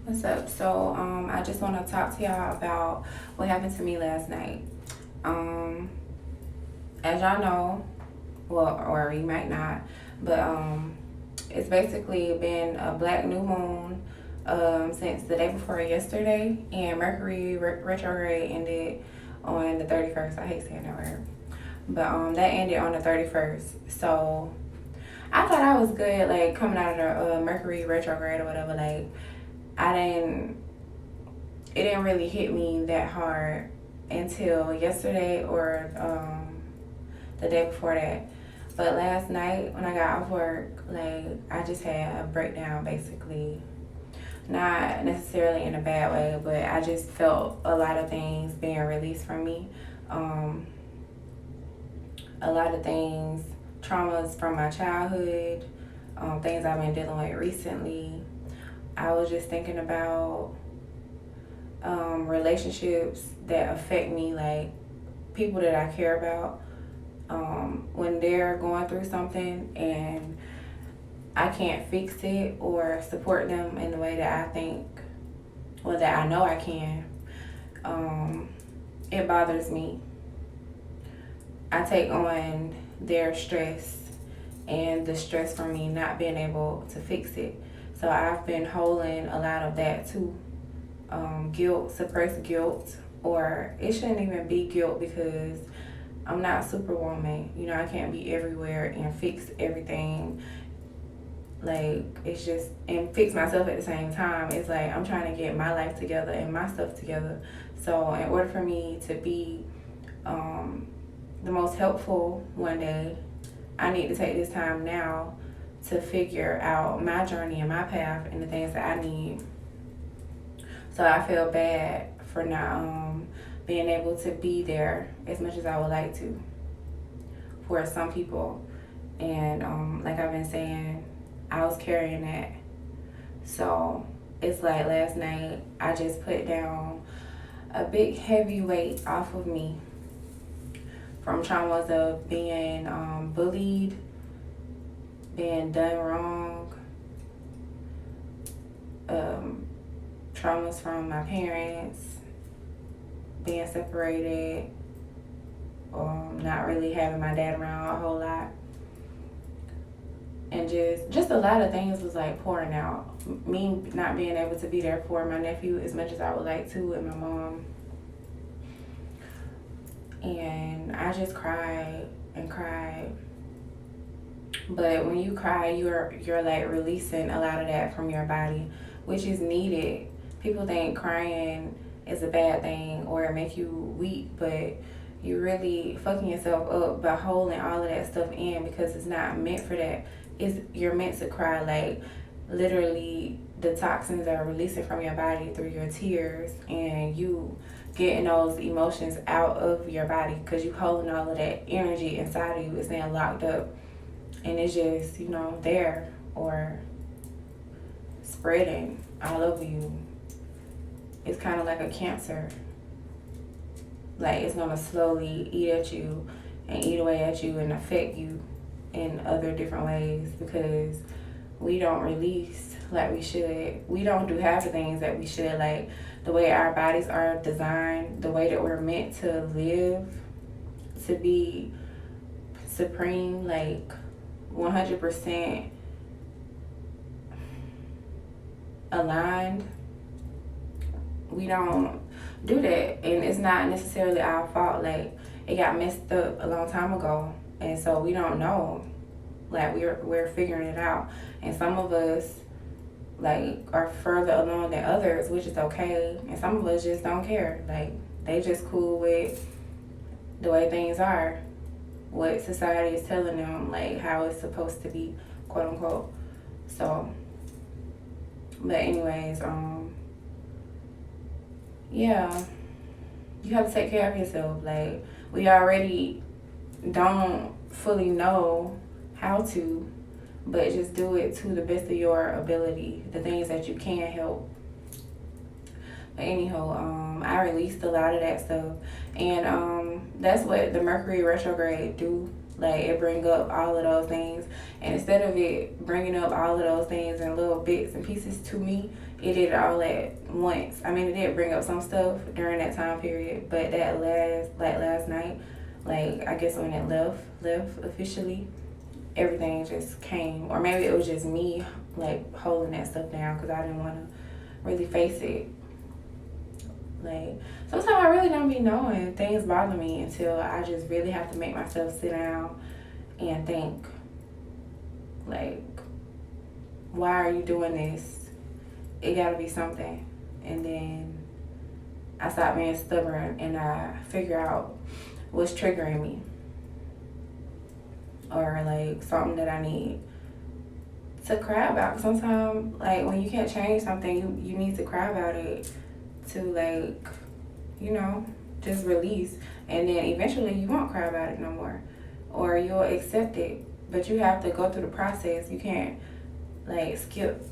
What's up? So, I just want to talk to y'all about what happened to me last night. Um, as y'all know, well, or you might not, but it's basically been a black new moon since the day before yesterday, and Mercury retrograde ended on the 31st. I hate saying that word, but that ended on the 31st. So I thought I was good, like coming out of the Mercury retrograde or whatever. Like I didn't it didn't really hit me that hard until yesterday or the day before that. But last night when I got off work, like I just had a breakdown basically. Not necessarily in a bad way, but I just felt a lot of things being released from me. Um, a lot of things, traumas from my childhood, things I've been dealing with recently. I was just thinking about relationships that affect me, like people that I care about, when they're going through something and I can't fix it or support them in the way that I think, well, that I know I can, it bothers me. I take on their stress and the stress from me not being able to fix it. So I've been holding a lot of that too. Guilt, suppressed guilt, or it shouldn't even be guilt because I'm not superwoman. You know, I can't be everywhere and fix everything. Like, it's just, and fix myself at the same time. It's like I'm trying to get my life together and my stuff together. So, in order for me to be the most helpful one day, I need to take this time now to figure out my journey and my path and the things that I need. So I feel bad for not being able to be there as much as I would like to for some people. And like I've been saying, I was carrying that. So it's like last night I just put down a big heavy weight off of me from traumas of being bullied, being done wrong, um, traumas from my parents, being separated, not really having my dad around a whole lot, and just a lot of things was like pouring out. Me not being able to be there for my nephew as much as I would like to, and my mom, and I just cried and cried. But when you cry, you're like releasing a lot of that from your body, which is needed. People think crying is a bad thing or it make you weak, but you really fucking yourself up by holding all of that stuff in because it's not meant for that. You're meant to cry, like literally the toxins are releasing from your body through your tears and you getting those emotions out of your body because you holding all of that energy inside of you. It's now locked up and it's just, there or spreading all over you. It's kind of like a cancer. Like it's gonna slowly eat at you and eat away at you and affect you in other different ways because we don't release like we should. We don't do half the things that we should. Like the way our bodies are designed, the way that we're meant to live, to be supreme, like 100% aligned, we don't do that, and it's not necessarily our fault. Like it got messed up a long time ago, and so we don't know. Like we're figuring it out, and some of us like are further along than others, which is okay, and some of us just don't care. Like they just cool with the way things are, what society is telling them, like how it's supposed to be, quote unquote. So, but anyways, yeah, you have to take care of yourself. Like we already don't fully know how to, but just do it to the best of your ability. The things that you can help. But anyhow, I released a lot of that stuff, and that's what the Mercury retrograde do Like, it bring up all of those things. And instead of it bringing up all of those things in little bits and pieces to me, it did it all at once. I mean, it did bring up some stuff during that time period, but that last night, like, I guess when it left officially, everything just came. Or maybe it was just me, like, holding that stuff down because I didn't want to really face it. Like, sometimes I really don't be knowing things bother me until I just really have to make myself sit down and think, like, why are you doing this? It gotta be something. And then I stop being stubborn and I figure out what's triggering me, or like something that I need to cry about. Sometimes, like, when you can't change something, you need to cry about it to, like, you know, just release. And then eventually you won't cry about it no more, or you'll accept it. But you have to go through the process. You can't, like, skip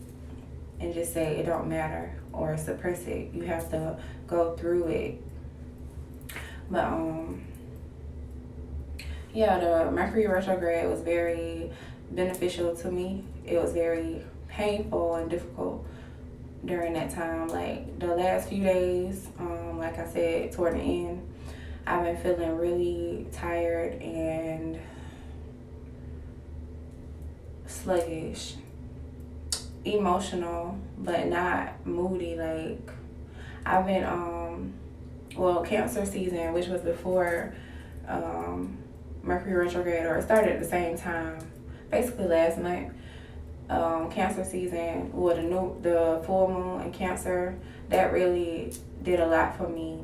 and just say it don't matter or suppress it. You have to go through it. But yeah, the Mercury retrograde was very beneficial to me. It was very painful and difficult during that time. Like, the last few days, like I said, toward the end, I've been feeling really tired and sluggish, emotional, but not moody. Like, I've been Cancer season, which was before Mercury retrograde, or it started at the same time, basically last month. Cancer season, well, the full moon in Cancer, that really did a lot for me,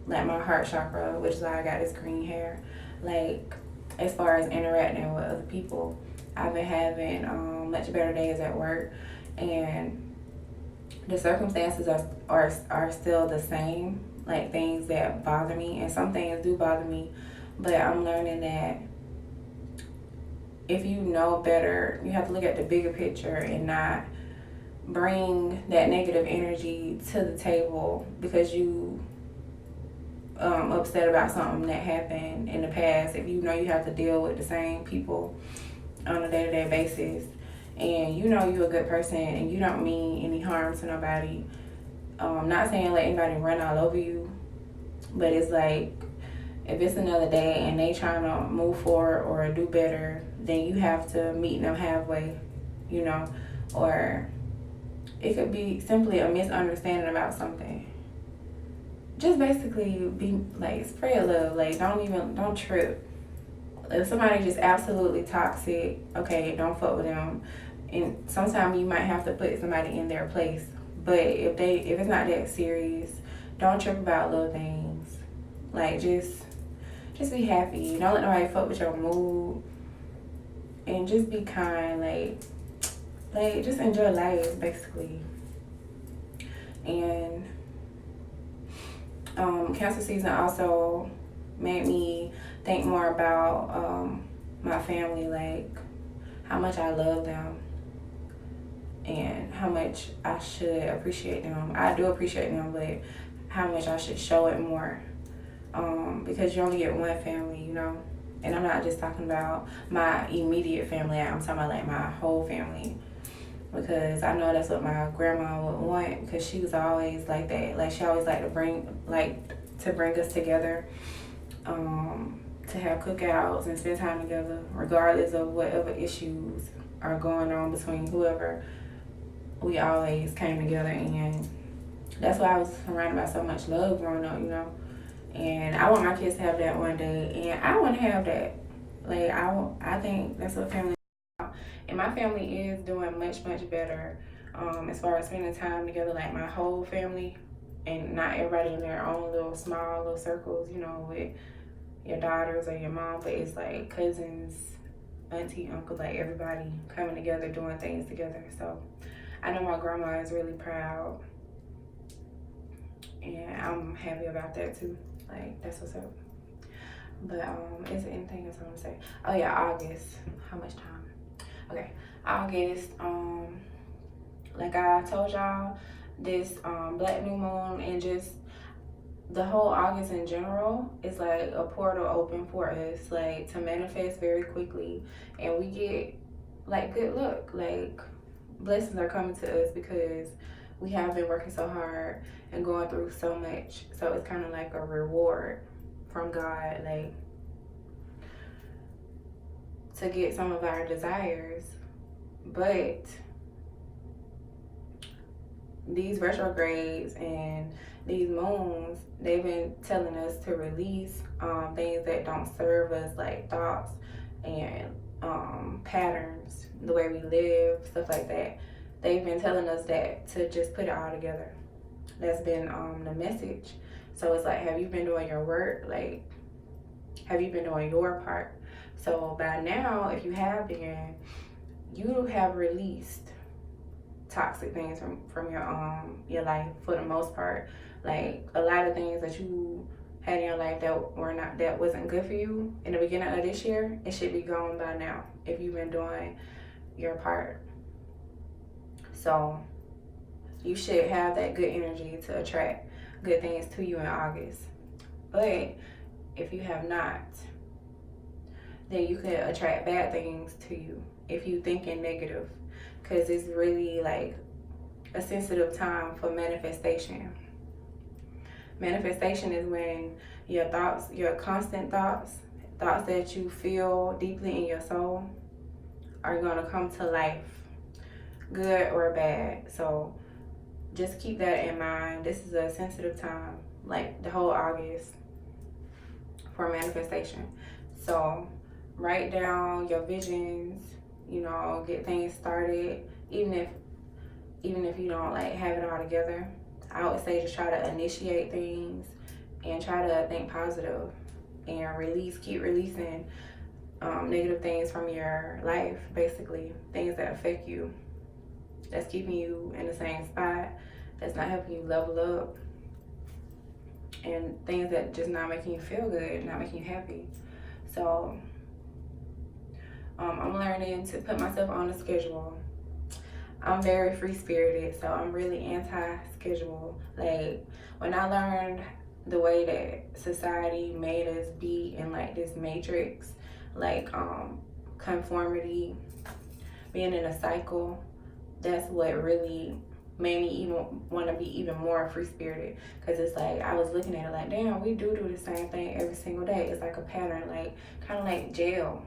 like my heart chakra, which is why I got this green hair. Like, as far as interacting with other people, I've been having much better days at work, and the circumstances are still the same, like things that bother me, and some things do bother me, but I'm learning that if you know better, you have to look at the bigger picture and not bring that negative energy to the table because you upset about something that happened in the past. If you know you have to deal with the same people on a day-to-day basis, and you know you're a good person and you don't mean any harm to nobody, not saying let anybody run all over you, but it's like, if it's another day and they trying to move forward or do better, then you have to meet them halfway, you know. Or it could be simply a misunderstanding about something. Just basically be like, spread love. Like, don't trip. If somebody just absolutely toxic, okay, don't fuck with them. And sometimes you might have to put somebody in their place. But if it's not that serious, don't trip about little things. Like, just be happy. Don't let nobody fuck with your mood. And just be kind. Like just enjoy life, basically. And Cancer season also made me think more about my family, like how much I love them and how much I should appreciate them. I do appreciate them, but how much I should show it more. Because you only get one family, you know. And I'm not just talking about my immediate family. I'm talking about like my whole family. Because I know that's what my grandma would want, because she was always like that. Like, she always liked to bring us together, to have cookouts and spend time together, regardless of whatever issues are going on between whoever. We always came together, and that's why I was surrounded by so much love growing up, you know. And I want my kids to have that one day, and I want to have that. Like, I think that's what family is. And my family is doing much, much better as far as spending time together, like my whole family, and not everybody in their own small little circles, you know, with your daughters or your mom, but it's like cousins, auntie, uncle, like everybody coming together, doing things together. So I know my grandma is really proud, and I'm happy about that too. Like, that's what's up. But is there anything else I want to say? Oh yeah, August. How much time? Okay, August. Like I told y'all, this black new moon and just the whole August in general is like a portal open for us, like to manifest very quickly, and we get like good luck, like blessings are coming to us because we have been working so hard and going through so much. So it's kind of like a reward from God, like to get some of our desires. But these retrogrades and these moons, they've been telling us to release things that don't serve us, like thoughts and patterns, the way we live, stuff like that. They've been telling us that to just put it all together. That's been the message. So it's like, have you been doing your work? Like, have you been doing your part? So by now, if you have been, you have released toxic things from your life for the most part. Like a lot of things that you had in your life that wasn't good for you in the beginning of this year, it should be gone by now if you've been doing your part. So you should have that good energy to attract good things to you in August. But if you have not, then you could attract bad things to you if you thinking negative, because it's really like a sensitive time for manifestation. Manifestation is when your thoughts, your constant thoughts that you feel deeply in your soul are going to come to life, good or bad. So just keep that in mind. This is a sensitive time, like the whole August, for manifestation. So write down your visions, get things started, even if you don't like have it all together. I would say just try to initiate things and try to think positive and keep releasing negative things from your life, basically things that affect you, that's keeping you in the same spot, that's not helping you level up, and things that just not making you feel good, not making you happy. So I'm learning to put myself on a schedule. I'm very free-spirited, so I'm really anti-schedule. Like, when I learned the way that society made us be in like this matrix, like conformity, being in a cycle, that's what really made me even want to be even more free-spirited. Because it's like, I was looking at it like, damn, we do the same thing every single day. It's like a pattern, like kind of like jail.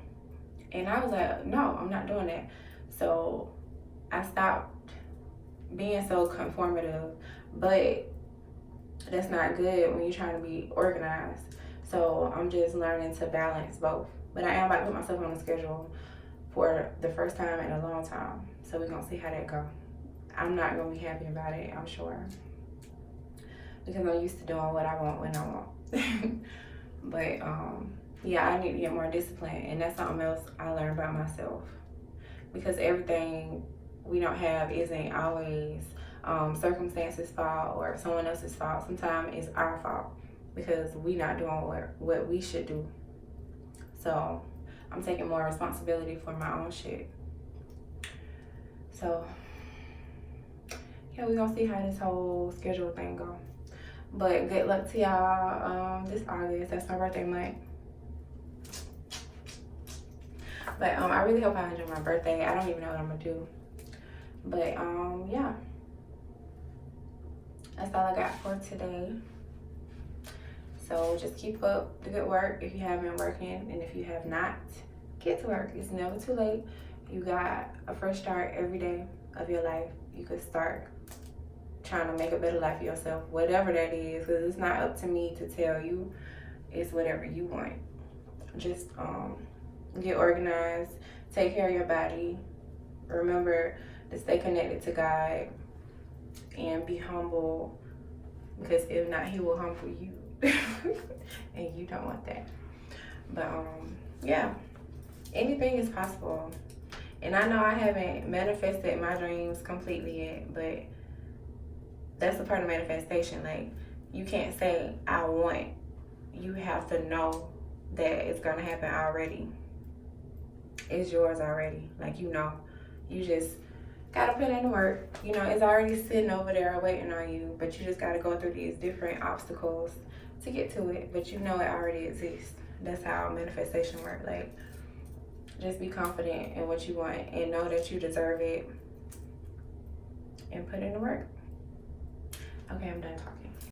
And I was like, no, I'm not doing that. So I stopped being so conformative, but that's not good when you're trying to be organized. So I'm just learning to balance both. But I am about to put myself on a schedule for the first time in a long time. So we're gonna see how that goes. I'm not gonna be happy about it, I'm sure, because I'm used to doing what I want when I want. But yeah, I need to get more discipline, and that's something else I learned about myself, because everything we don't have isn't always circumstances' fault or someone else's fault. Sometimes it's our fault because we not doing what we should do. So I'm taking more responsibility for my own shit. So yeah, we're gonna see how this whole schedule thing go. But good luck to y'all this August. That's my birthday month. But I really hope I enjoy my birthday. I don't even know what I'm gonna do. But yeah, that's all I got for today. So just keep up the good work if you have been working, and if you have not, get to work. It's never too late. You got a fresh start every day of your life. You could start trying to make a better life for yourself, whatever that is, because it's not up to me to tell you. It's whatever you want. Just get organized, take care of your body, remember to stay connected to God, and be humble, because if not, he will humble you. And you don't want that. But yeah, anything is possible. And I know I haven't manifested my dreams completely yet, but that's a part of manifestation. Like, you can't say I want, you have to know that it's gonna happen already. It's yours already. Like, you just gotta put in the work. You know, it's already sitting over there waiting on you, but you just gotta go through these different obstacles to get to it. But you know it already exists. That's how manifestation works. Like, just be confident in what you want and know that you deserve it and put in the work. Okay, I'm done talking.